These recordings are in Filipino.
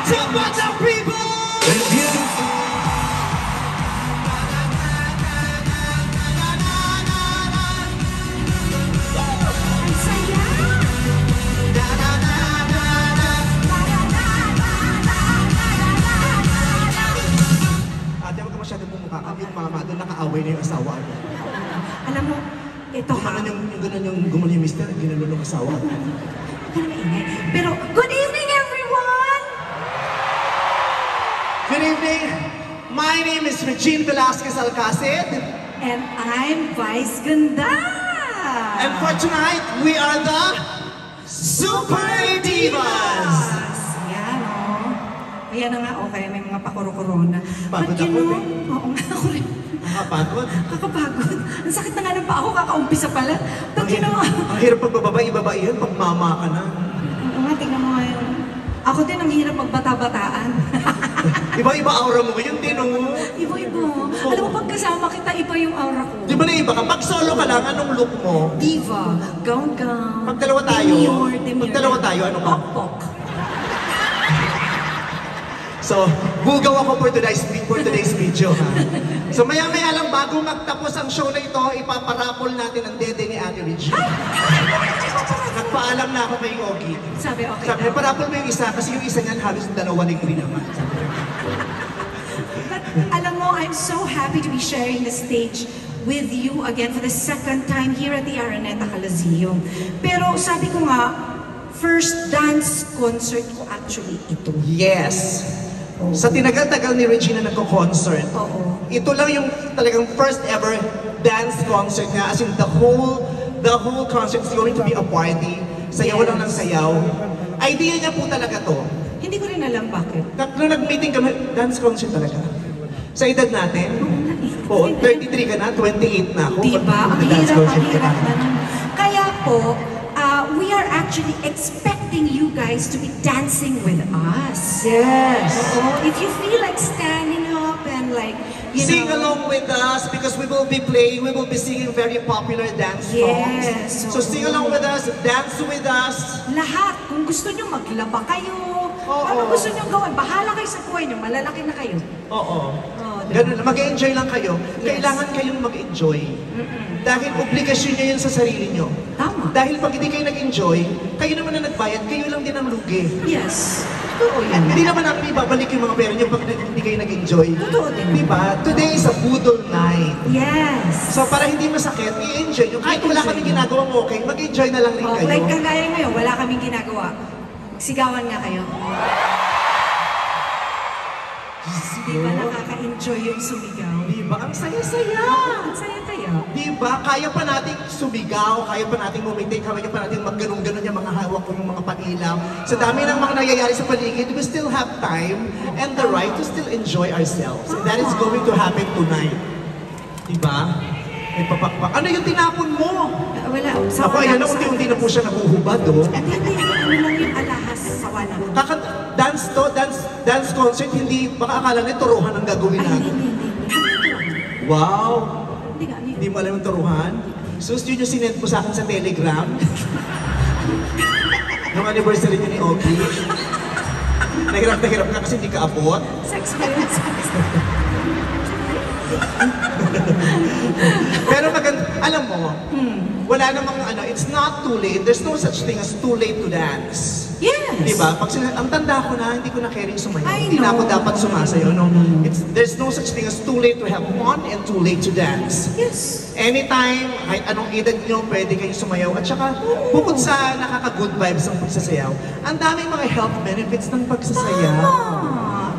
too much of people! They're beautiful. Ang saya! Ate, huwag ka masyadong bumukha ka. Yung mama doon nakaaway na yung asawa. Alam mo, ito ha. Yung gano'n yung gumano yung mister, ginano ng asawa. Huwag ka na maingay. Pero, good evening everyone! Good evening. My name is Regine Velasquez Alcacid. And I'm Vice Ganda! And for tonight, we are the Super Divas! Yan o. Ayan na nga, okay, may mga pakuro-corona. Pagod But you ako, know, eh. oo nga ako rin. Nakapagod. Kakapagod. Ang sakit na nga ng paa ko, kakaumpisa pala. But you know, Ang hirap pagbababa, ibaba yan pag mama ka na. oo nga, tingnan mo ngayon. Ako din, ang hirap magbata-bataan. Iba-iba aura mo ngayon, din oh. Iba-iba. Alam mo, pagkasama kita, iba yung aura ko. Di ba na iba ka? Pag solo ka lang, anong look mo? Diva, gown-gown. Pag dalawa tayo, demure. pag dalawa tayo, ano ka? Pok-pok. So, bugaw ako for today's video, ha? So, maya-maya lang, bago magtapos ang show na ito, ipaparapol natin ang dede ni Ate Regine. Nagpaalam na ako kay Ogie. Sabi, okay. Sabi, parapol mo yung isa, kasi yung isa niyan, halos dalawa rin naman. But alam mo, I'm so happy to be sharing the stage with you again for the second time here at the Araneta Coliseum. Pero sabi ko nga, first dance concert ko actually ito. Yes! Sa tinagal-tagal ni Regina nagko-concert, Oo. ito lang yung talagang first ever dance concert niya, as in the whole concert is going to be a party. Sayaw lang ng sayaw. Idea niya po talaga to. Hindi ko rin alam bakit. Nung nag-meeting kami, dance concert talaga. Sa edad natin, oo, 33 ka na, 28 na ako. Diba? Ang Mag-dance hirap, concert ang ka hirap na. na nun. Kaya po, we are actually expecting you guys to be dancing with us. Yes! So, if you feel like standing up and like, you Sing know, along with us because we will be singing very popular dance songs. Yes. So sing along with us, dance with us. lahat, kung gusto nyo maglaba kayo, Oo. ano gusto nyo gawin, bahala kayo sa buhay nyo, malalaki na kayo. Oo. Oh, Ganun, mag-enjoy lang kayo. Yes. Kailangan kayong mag-enjoy. Dahil obligasyon nyo yun sa sarili nyo. Tama. Dahil pag hindi kayo nag-enjoy, kayo naman na nagbayad, kayo lang din ang lugi. Yes. Totoo yan. Hindi naman namin ibabalik yung mga pera nyo pag hindi kayo nag-enjoy. Totoo din. Diba? Today is a budol night. Yes. So para hindi masakit, i-enjoy nyo. Kahit wala kami ginagawang okay, mag-enjoy na lang rin Oh, kayo. like kagaya ngayon, wala kaming ginagawa. Sigawan nga kayo. Di ba nakaka-enjoy yung sumigaw? Diba? Ang saya-saya! Ang saya kaya. Diba? Kaya pa nating sumigaw, kaya pa nating mumitig, kaya pa nating magganong-ganon yung mga hawak ko, yung mga panilaw. Sa dami ng mga nangyayari sa paligid, we still have time and the right to still enjoy ourselves. And that is going to happen tonight. Diba? May papakpak. Ano yung tinapon mo? Wala. Ako, ayan na, unti-unti na po siya nabuhubad, oh. Hindi, ano lang yung alahas sa wala. Dance to, dance concert, hindi, baka akala niya turuhan ang gagawin Ay, natin. hindi. Wow! Hindi nga, Hindi mo alam yung turuhan? Sus, yun yung sinend mo sa akin sa Telegram. Yung anniversary niyo ni Ogie. Nahirap na hirap ka kasi hindi ka abot. Sex ba yun? Pero maganda, alam mo, wala namang ano, it's not too late. There's no such thing as too late to dance. Yes. Diba? Pag ang tanda ko na, hindi ko na caring sumayaw. I Hindi na ako know. dapat sumasayaw. No? There's no such thing as too late to have fun and too late to dance. Yes. Anytime, kahit anong edad nyo, pwede kayong sumayaw. At saka, bukod sa nakaka-good vibes ng pagsasayaw, ang daming mga health benefits ng pagsasayaw.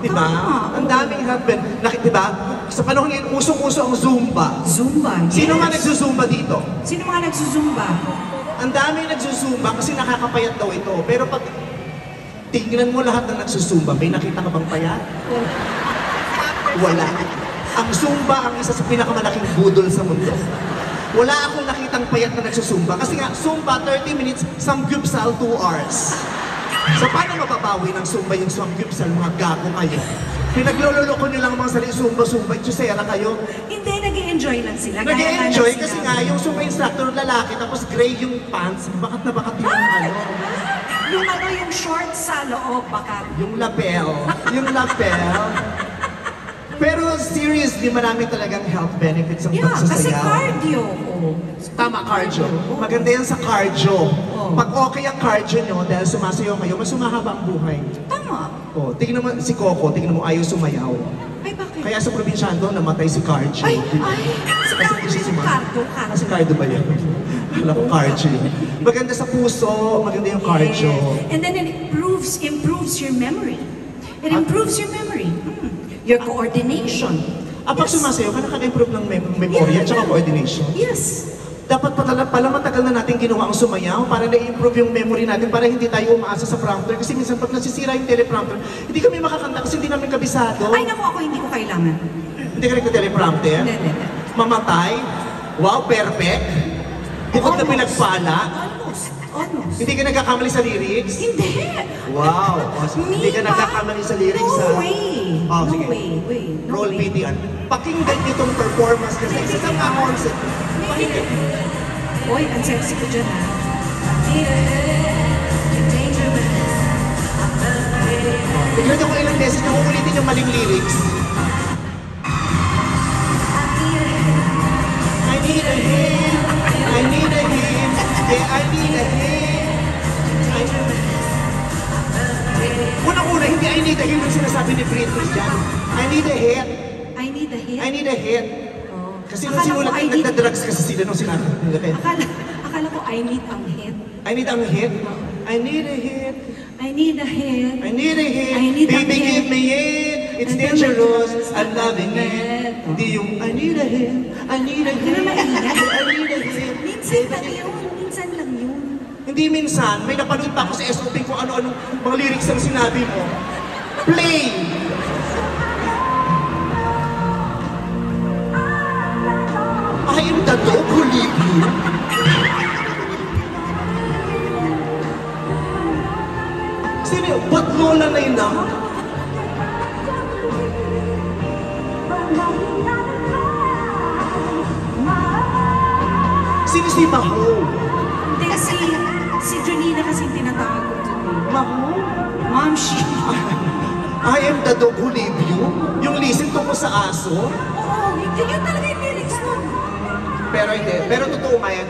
Diba? Tama. Ang daming health benefits. Diba? Sa panahon ngayon, usong-uso ang Zumba. Zumba, yes. Sino nga nagsusumba dito? Sino mga nagsusumba? Ang daming nagsusumba kasi nakakapayat daw ito. Pero pag tingnan mo lahat ng nagsusumba, may nakita ka bang payat? Wala. Ang Zumba ang isa sa pinakamalaking budol sa mundo. Wala akong nakitang payat na nagsusumba. Kasi nga, Zumba 30 minutes, Samgyupsal 2 hours. So paano mababawi ng Zumba yung Samgyupsal, mga gago kayo? Pinaglololoko nyo lang mga sarili Zumba, Chusera kayo. Hindi, nag-i-enjoy lang sila. Nag-i-enjoy kasi nga yung Zumba instructor lalaki tapos gray yung pants, bakat na bakat yung ano. yung short sa loob, baka. Yung lapel. Yung lapel. Pero seriously, marami talagang health benefits ang Yeah, kasi pagsasayaw. cardio. Oh. Tama, cardio. Maganda yan sa cardio. Pag okay ang cardio nyo, dahil sumasayaw kayo, mas sumahaba ang buhay. Tama. Oh, tingnan mo si Coco, tingnan mo ayaw sumayaw. Ay, bakit? Kaya sa probinsyano, namatay si Cardio. Ay, si Cardio, si Cardio. Si Cardio ba yan? Alam ko cardio yun. Maganda sa puso, maganda yung cardio. Yes. And then it improves your memory. It improves your memory. Your coordination. Pag sumasayaw ka, nakaka-improve ng memorya at saka coordination. Yes. Dapat pala matagal na natin ginawa ang sumayaw para na-improve yung memory natin para hindi tayo umaasa sa prompter. Kasi minsan pag nasisira yung teleprompter, hindi kami makakanta kasi hindi namin kabisado. Ay, naku, ako hindi ko kailangan. Hindi ka rin teleprompter? Hindi. Mamatay? Wow, perfect? Bukod na Almost. pinagpala? Almost. Hindi ka nagkakamali sa lyrics? Hindi. Wow! Hindi ka Me ba? nagkakamali sa lyrics, No ha? way. Oh, No sige. way. No Roll way. BTR. Pakinggan niyo itong performance kasi isa sa mga concept. Pakinggan. Uy, ang sexy ko dyan, ha? Tignan niyo kung ilang beses na uulitin yung maling lyrics. I need a hand. I need a hand. Yeah, I need a hand. Unang-una, hindi I need a hand yung sinasabi ni Britney dyan. I need a hand. I need a hit. I need a hand. Oh. Kasi nung Akala ko sinulat, I need- nagda-drugs kasi sila nung sinabi nila kaya. Akala ko I need ang hit. I need a hit. I need a hit. I need a hit. I need a hit. I need a Baby, hit. give me it. It's dangerous. I'm loving it. Hindi yung I need a hit. I need a Hindi hit. na maingat. I need a hit. Minsan lang yun. Minsan lang yun. Hindi minsan. May napanood pa ako sa SOP kung ano-anong mga lyrics ang sinabi mo. Play! I am the dog who leave you. Sino yun? Ba't lola na yun na? Sino si Maho? Hindi, si Junina kasi tinatawag ko dun. Maho? Mom, she. I am the dog who leave you? Yung listen tungkol sa aso? Oo, yun talaga yung lyrics mo. Pero hindi. Pero totoo nga yan,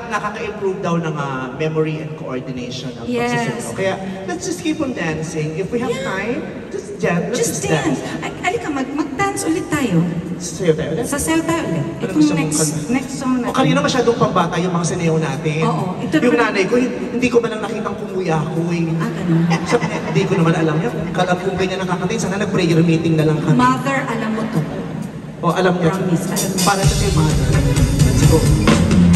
nakaka-improve daw ng memory and coordination ng Yes. pagsasayaw. Kaya let's just keep on dancing. If we have time, just dance. Let's Just dance. Alika, mag-dance ulit tayo. Sayaw tayo ulit. Sasayaw tayo ulit. Ano Itong gusto mong kanta? next song O natin. kanina masyadong pambata yung mga sayaw natin. Oo. Ito Yung naman- nanay ko, hindi ko man lang nakitang kumuya-kuy. Ganun. Sabi niya, hindi ko naman alam niya. Kalam kung ganyan nakakatin, sana nag-prayer meeting na lang kami. Mother, alam mo to. O alam niya. Promise, alam niya. Para sa kay mother. Let's go.